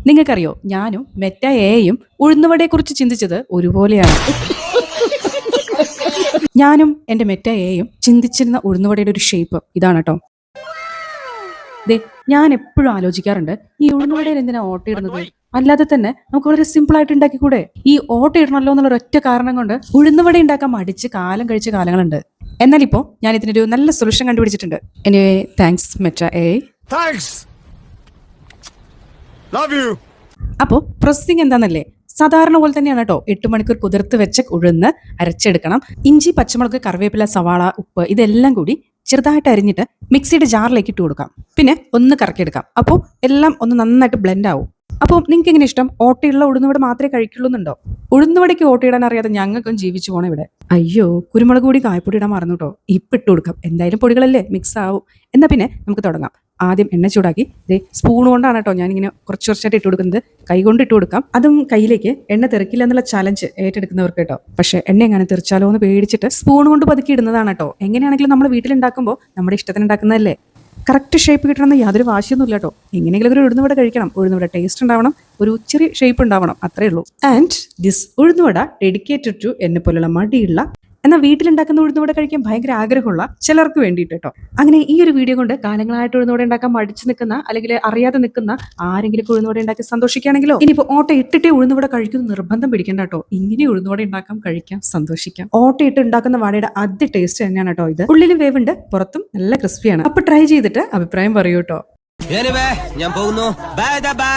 നിങ്ങൾക്കറിയോ, ഞാനും മെറ്റ എയും ഉഴുന്നുവടയെ കുറിച്ച് ചിന്തിച്ചത് ഒരുപോലെയാണ്. ഞാനും എന്റെ മെറ്റ എയും ചിന്തിച്ചിരുന്ന ഉഴുന്നുവടയുടെ ഒരു ഷേപ്പ് ഇതാണ് കേട്ടോ. ദേ, ഞാൻ എപ്പോഴും ആലോചിക്കാറുണ്ട്, ഈ ഉഴുന്നുവടയിൽ എന്തിനാ ഓട്ട ഇടുന്നത്? അല്ലാതെ തന്നെ നമുക്ക് വളരെ സിമ്പിൾ ആയിട്ട് ഉണ്ടാക്കിക്കൂടെ? ഈ ഓട്ട ഇടണല്ലോ എന്നുള്ള ഒറ്റ കാരണം കൊണ്ട് ഉഴുന്നുവട ഉണ്ടാക്കാൻ മടിച്ച് കാലം കഴിച്ച കാലങ്ങളുണ്ട്. എന്നാൽ ഇപ്പോ ഞാൻ ഇതിനൊരു നല്ല സൊല്യൂഷൻ കണ്ടുപിടിച്ചിട്ടുണ്ട്. Anyway, thanks Meta A. അപ്പോൾ പ്രോസസ്സിംഗ് എന്താണെന്നല്ലേ? സാധാരണ പോലെ തന്നെയാണ് കേട്ടോ. 8 മണിക്കൂർ കുതിർത്ത് വെച്ച ഉഴുന്ന് അരച്ചെടുക്കണം. ഇഞ്ചി, പച്ചമുളക്, കറിവേപ്പില, സവാള, ഉപ്പ് ഇതെല്ലാം കൂടി ചെറുതായിട്ട് അരിഞ്ഞിട്ട് മിക്സിയുടെ ജാറിലേക്ക് ഇട്ട് കൊടുക്കാം. പിന്നെ ഒന്ന് കറക്കിയെടുക്കാം. അപ്പോൾ എല്ലാം ഒന്ന് നന്നായിട്ട് ബ്ലെൻഡ് ആവും. അപ്പോൾ നിങ്ങൾക്ക് എങ്ങനെ ഇഷ്ടം? ഓട്ടയുള്ള ഉഴുന്നുവട മാത്രമേ കഴിക്കുള്ളൂ എന്നുണ്ടോ? ഉഴുന്നുവടയ്ക്ക് ഓട്ടയിടാൻ അറിയാതെ ഞങ്ങൾക്കും ജീവിച്ചു പോകണം ഇവിടെ. അയ്യോ, കുരുമുളക് കൂടി കായപ്പൊടി ഇടാൻ മറന്നു കേട്ടോ. ഇപ്പം ഇട്ട് കൊടുക്കാം. എന്തായാലും പൊടികളല്ലേ, മിക്സ് ആവും. എന്നാൽ പിന്നെ നമുക്ക് തുടങ്ങാം. ആദ്യം എണ്ണ ചൂടാക്കി സ്പൂൺ കൊണ്ടാണ് കേട്ടോ ഞാനിങ്ങനെ കുറച്ച് കുറച്ചായിട്ട് ഇട്ട് കൊടുക്കുന്നത്. കൈ കൊണ്ട് ഇട്ട് കൊടുക്കാം. അതും കയ്യിലേക്ക് എണ്ണ തെറിക്കില്ല എന്നുള്ള ചലഞ്ച് ഏറ്റെടുക്കുന്നവർക്ക് കേട്ടോ. പക്ഷെ എണ്ണ എങ്ങനെ തെറിച്ചാലോ എന്ന് പേടിച്ചിട്ട് സ്പൂൺ കൊണ്ട് പതുക്കി ഇടുന്നതാണ് കേട്ടോ. എങ്ങനെയാണെങ്കിലും നമ്മൾ വീട്ടിലുണ്ടാക്കുമ്പോൾ നമ്മുടെ ഇഷ്ടത്തിന് ഉണ്ടാക്കുന്നതല്ലേ. കറക്റ്റ് ഷേപ്പ് കിട്ടണമെന്ന് യാതൊരു വാശിയൊന്നുമില്ല കേട്ടോ. എങ്ങനെയെങ്കിലും ഒരു ഉഴുന്നുവട കഴിക്കണം. ഉഴുന്നുവട ടേസ്റ്റ് ഉണ്ടാവണം, ഒരു ചെറിയ ഷേപ്പ് ഉണ്ടാവണം, അത്രേ ഉള്ളൂ. ആൻഡ് ദിസ് ഉഴുന്നുവട ഡെഡിക്കേറ്റഡ് ടു എന്നെ പോലുള്ള മടിയുള്ള എന്നാൽ വീട്ടിലുണ്ടാക്കുന്ന ഉഴുന്നുവട കഴിക്കാൻ ഭയങ്കര ആഗ്രഹമുള്ള ചിലർക്ക് വേണ്ടിയിട്ട് കേട്ടോ. അങ്ങനെ ഈ ഒരു വീഡിയോ കൊണ്ട് കാലങ്ങളായിട്ട് ഉഴുന്നുവട ഉണ്ടാക്കാൻ മടിച്ചു നിൽക്കുന്ന അല്ലെങ്കിൽ അറിയാതെ നിൽക്കുന്ന ആരെങ്കിലും ഉഴുന്നുവട ഉണ്ടാക്കി സന്തോഷിക്കുകയാണെങ്കിലോ, ഇനിയിപ്പോൾ ഓട്ട ഇട്ടിട്ടേ ഉഴുന്നുവട കഴിക്കുന്ന നിർബന്ധം പിടിക്കണ്ട കേട്ടോ. ഇങ്ങനെ ഉഴുന്നുവട ഉണ്ടാക്കാം, കഴിക്കാം, സന്തോഷിക്കാം. ഓട്ട ഇട്ട് ഉണ്ടാക്കുന്ന വടയുടെ ആദ്യ ടേസ്റ്റ് തന്നെയാണ് കേട്ടോ ഇത്. ഉള്ളിലും വേവുണ്ട്, പുറത്തും നല്ല ക്രിസ്പിയാണ്. അപ്പൊ ട്രൈ ചെയ്തിട്ട് അഭിപ്രായം പറയൂ കേട്ടോ. ഞാൻ പോകുന്നു. Bye bye.